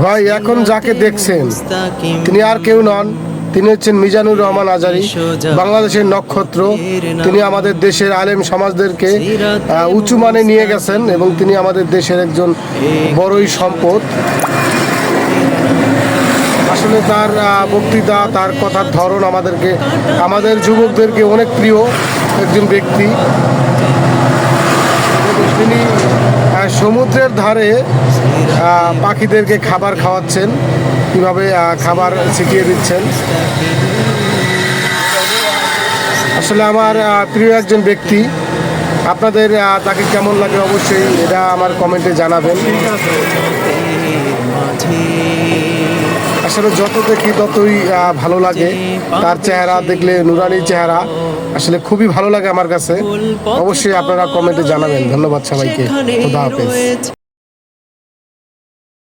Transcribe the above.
ভাই এখন যাকে দেখছেন তিনি আর কেউ নন, তিনি হচ্ছেন মিজানুর রহমান আজারী, বাংলাদেশের নক্ষত্র। তিনি আমাদের দেশের আলেম সমাজদেরকে উঁচু মানে নিয়ে গেছেন এবং তিনি আমাদের দেশের একজন বড়ই সম্পদ। আসলে তার বক্তৃতা, তার কথার ধরন আমাদের যুবকদেরকে অনেক প্রিয় একজন ব্যক্তি। তিনি সমুদ্রের ধারে পাখিদেরকে খাবার খাওয়াচ্ছেন, কীভাবে খাবার ছিটিয়ে দিচ্ছেন। আসলে আমার প্রিয় একজন ব্যক্তি। আপনাদের তাকে কেমন লাগে অবশ্যই এটা আমার কমেন্টে জানাবেন। আসলে যত দেখি ততই ভালো লাগে, তার চেহারা দেখলে নুরানি চেহারা, আসলে খুবই ভালো লাগে আমার কাছে। অবশ্যই আপনারা কমেন্টে জানাবেন। ধন্যবাদ সবাইকে, খোদা হাফেজ।